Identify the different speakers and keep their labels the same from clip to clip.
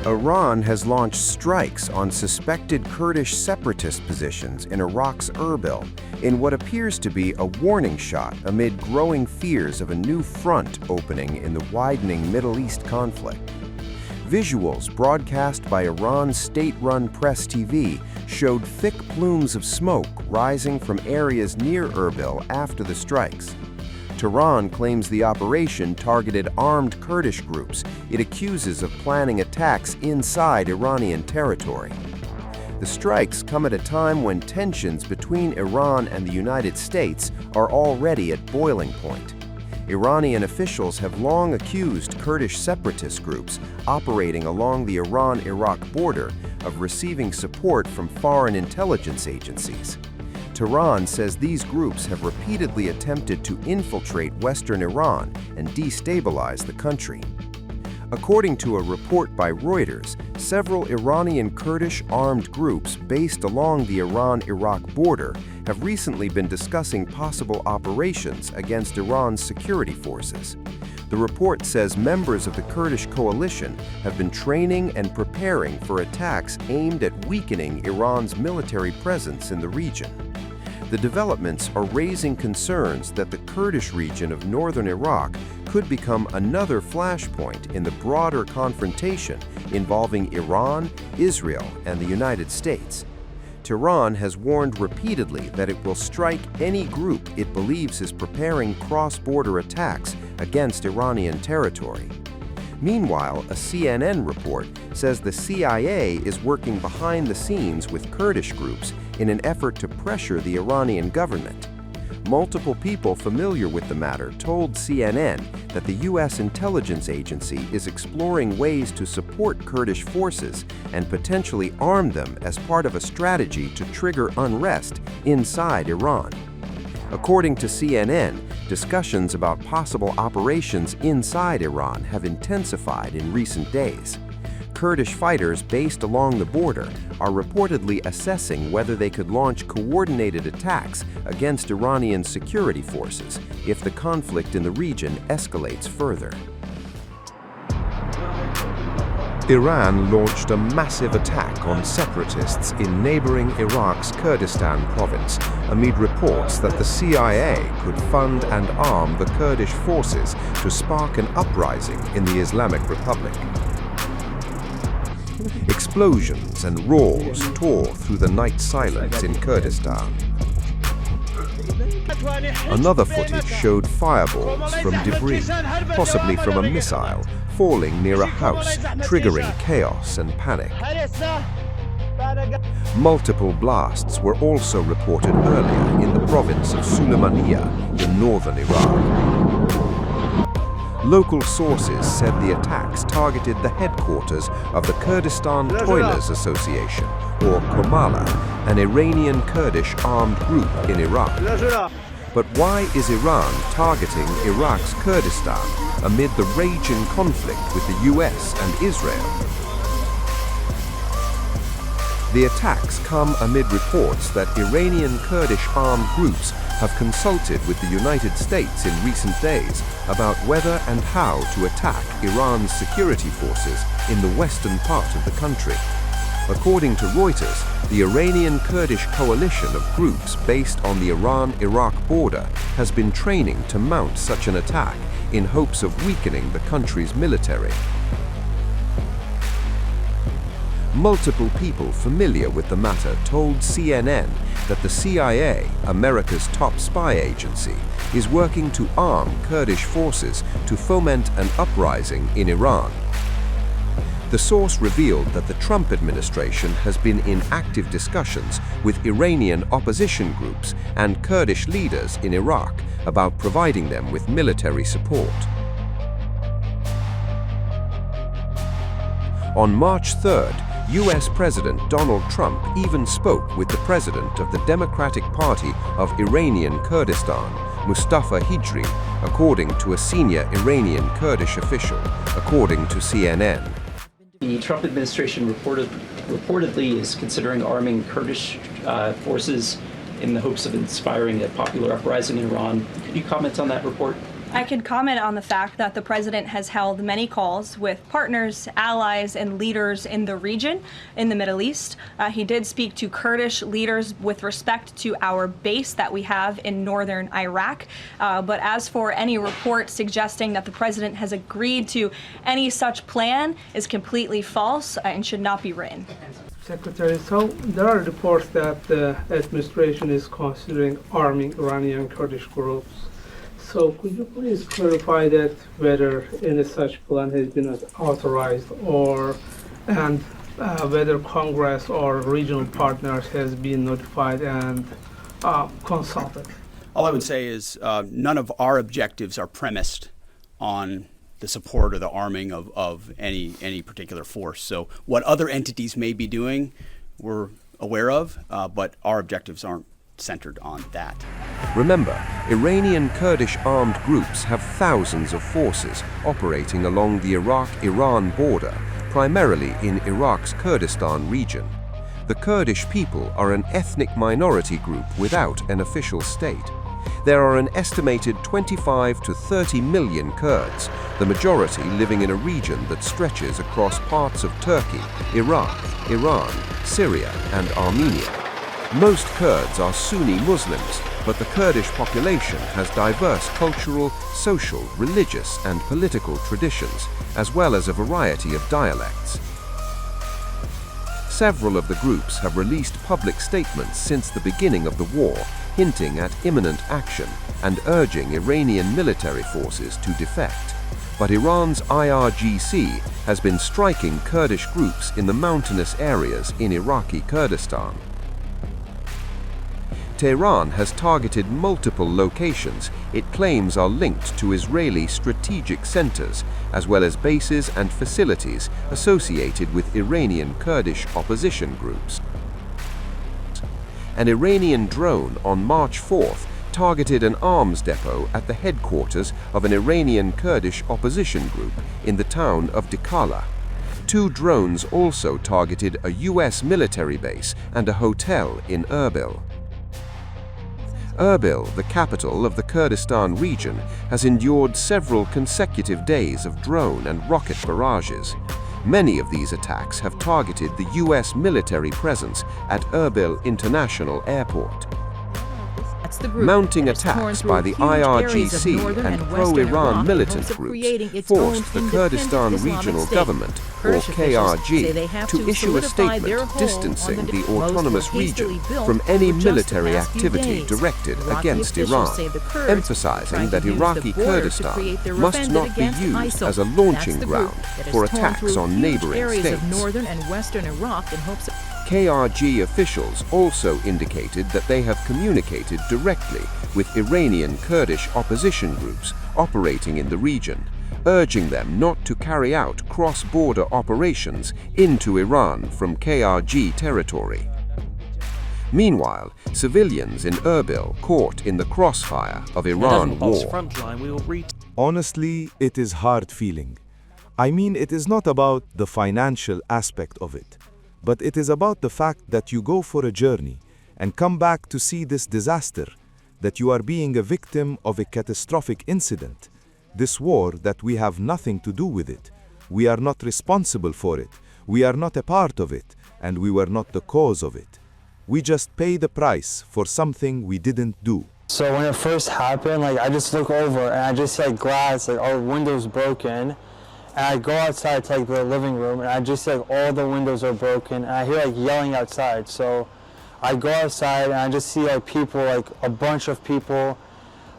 Speaker 1: Iran has launched strikes on suspected Kurdish separatist positions in Iraq's Erbil in what appears to be a warning shot amid growing fears of a new front opening in the widening Middle East conflict. Visuals broadcast by Iran's state-run press TV showed thick plumes of smoke rising from areas near Erbil after the strikes. Tehran claims the operation targeted armed Kurdish groups it accuses of planning attacks inside Iranian territory. The strikes come at a time when tensions between Iran and the United States are already at boiling point. Iranian officials have long accused Kurdish separatist groups operating along the Iran-Iraq border of receiving support from foreign intelligence agencies. Tehran says these groups have repeatedly attempted to infiltrate Western Iran and destabilize the country. According to a report by Reuters, several Iranian Kurdish armed groups based along the Iran-Iraq border have recently been discussing possible operations against Iran's security forces. The report says members of the Kurdish coalition have been training and preparing for attacks aimed at weakening Iran's military presence in the region. The developments are raising concerns that the Kurdish region of northern Iraq could become another flashpoint in the broader confrontation involving Iran, Israel, and the United States. Tehran has warned repeatedly that it will strike any group it believes is preparing cross-border attacks against Iranian territory. Meanwhile, a CNN report says the CIA is working behind the scenes with Kurdish groups in an effort to pressure the Iranian government. Multiple people familiar with the matter told CNN that the U.S. intelligence agency is exploring ways to support Kurdish forces and potentially arm them as part of a strategy to trigger unrest inside Iran. According to CNN, discussions about possible operations inside Iran have intensified in recent days. Kurdish fighters based along the border are reportedly assessing whether they could launch coordinated attacks against Iranian security forces if the conflict in the region escalates further. Iran launched a massive attack on separatists in neighboring Iraq's Kurdistan province amid reports that the CIA could fund and arm the Kurdish forces to spark an uprising in the Islamic Republic. Explosions and roars tore through the night silence in Kurdistan. Another footage showed fireballs from debris, possibly from a missile, falling near a house, triggering chaos and panic. Multiple blasts were also reported earlier in the province of Sulaymaniyah in northern Iraq. Local sources said the attacks targeted the headquarters of the Kurdistan Toilers Association, or Komala, an Iranian Kurdish armed group in Iraq. But why is Iran targeting Iraq's Kurdistan amid the raging conflict with the US and Israel? The attacks come amid reports that Iranian Kurdish armed groups have consulted with the United States in recent days about whether and how to attack Iran's security forces in the western part of the country. According to Reuters, the Iranian Kurdish coalition of groups based on the Iran-Iraq border has been training to mount such an attack in hopes of weakening the country's military. Multiple people familiar with the matter told CNN that the CIA, America's top spy agency, is working to arm Kurdish forces to foment an uprising in Iran. The source revealed that the Trump administration has been in active discussions with Iranian opposition groups and Kurdish leaders in Iraq about providing them with military support. On March 3rd, US President Donald Trump even spoke with the president of the Democratic Party of Iranian Kurdistan, Mustafa Hijri, according to a senior Iranian Kurdish official, according to CNN.
Speaker 2: The Trump administration reportedly is considering arming Kurdish forces in the hopes of inspiring a popular uprising in Iran. Could you comment on that report?
Speaker 3: I can comment on the fact that the president has held many calls with partners, allies, and leaders in the region, in the Middle East. He did speak to Kurdish leaders with respect to our base that we have in northern Iraq. But as for any report suggesting that the president has agreed to any such plan is completely false and should not be written.
Speaker 4: Secretary, so there are reports that the administration is considering arming Iranian Kurdish groups. So could you please clarify that whether any such plan has been authorized and whether Congress or regional partners has been notified and consulted?
Speaker 5: All I would say is none of our objectives are premised on the support or the arming of any particular force. So what other entities may be doing, we're aware of, but our objectives aren't centered on that.
Speaker 1: Remember, Iranian Kurdish armed groups have thousands of forces operating along the Iraq-Iran border, primarily in Iraq's Kurdistan region. The Kurdish people are an ethnic minority group without an official state. There are an estimated 25 to 30 million Kurds, the majority living in a region that stretches across parts of Turkey, Iraq, Iran, Syria, and Armenia. Most Kurds are Sunni Muslims, but the Kurdish population has diverse cultural, social, religious, and political traditions, as well as a variety of dialects. Several of the groups have released public statements since the beginning of the war, hinting at imminent action and urging Iranian military forces to defect. But Iran's IRGC has been striking Kurdish groups in the mountainous areas in Iraqi Kurdistan. Tehran has targeted multiple locations it claims are linked to Israeli strategic centers, as well as bases and facilities associated with Iranian Kurdish opposition groups. An Iranian drone on March 4th targeted an arms depot at the headquarters of an Iranian Kurdish opposition group in the town of Dikala. Two drones also targeted a U.S. military base and a hotel in Erbil. Erbil, the capital of the Kurdistan region, has endured several consecutive days of drone and rocket barrages. Many of these attacks have targeted the U.S. military presence at Erbil International Airport. Mounting attacks by the IRGC and pro-Iran militant groups forced the Kurdistan Regional Government, or KRG, to issue a statement distancing the autonomous region from any military activity directed against Iran, emphasizing that Iraqi Kurdistan must not be used as a launching ground for attacks on neighboring states. KRG officials also indicated that they have communicated directly with Iranian Kurdish opposition groups operating in the region, urging them not to carry out cross-border operations into Iran from KRG territory. Meanwhile, civilians in Erbil caught in the crossfire of Iran war.
Speaker 6: Honestly, it is hard feeling. I mean, it is not about the financial aspect of it, but it is about the fact that you go for a journey and come back to see this disaster, that you are being a victim of a catastrophic incident. This war that we have nothing to do with it. We are not responsible for it. We are not a part of it, and we were not the cause of it. We just pay the price for something we didn't do.
Speaker 7: So when it first happened, I just look over and I just see glass, our windows broken. And I go outside to the living room and I just see all the windows are broken and I hear yelling outside. So I go outside and I just see people, a bunch of people.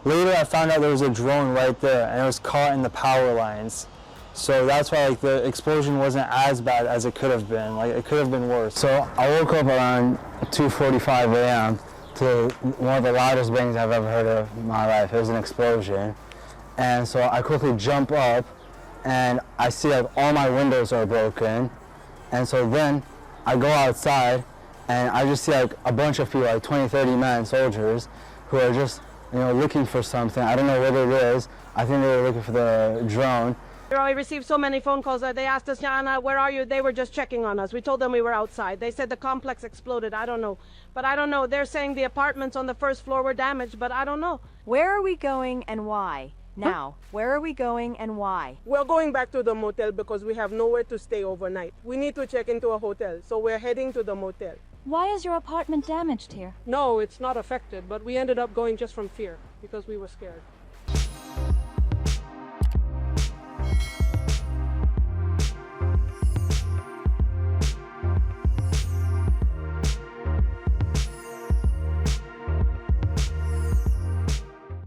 Speaker 7: Later I found out there was a drone right there and it was caught in the power lines. So that's why the explosion wasn't as bad as it could have been. It could have been worse. So I woke up around 2:45 a.m. to one of the loudest bangs I've ever heard of in my life. It was an explosion. And so I quickly jump up and I see all my windows are broken, and so then I go outside and I just see a bunch of people, 20-30 men, soldiers, who are just looking for something. I don't know what it is. I think they were looking for the drone.
Speaker 8: I received so many phone calls that they asked us, Anna, where are you? They were just checking on us. We told them we were outside. They said the complex exploded. I don't know. But I don't know. They're saying the apartments on the first floor were damaged, but I don't know.
Speaker 9: Where are we going and why? Now, where are we going and why?
Speaker 8: We're going back to the motel because we have nowhere to stay overnight. We need to check into a hotel, so we're heading to the motel.
Speaker 10: Why is your apartment damaged here?
Speaker 11: No, it's not affected, but we ended up going just from fear because we were scared.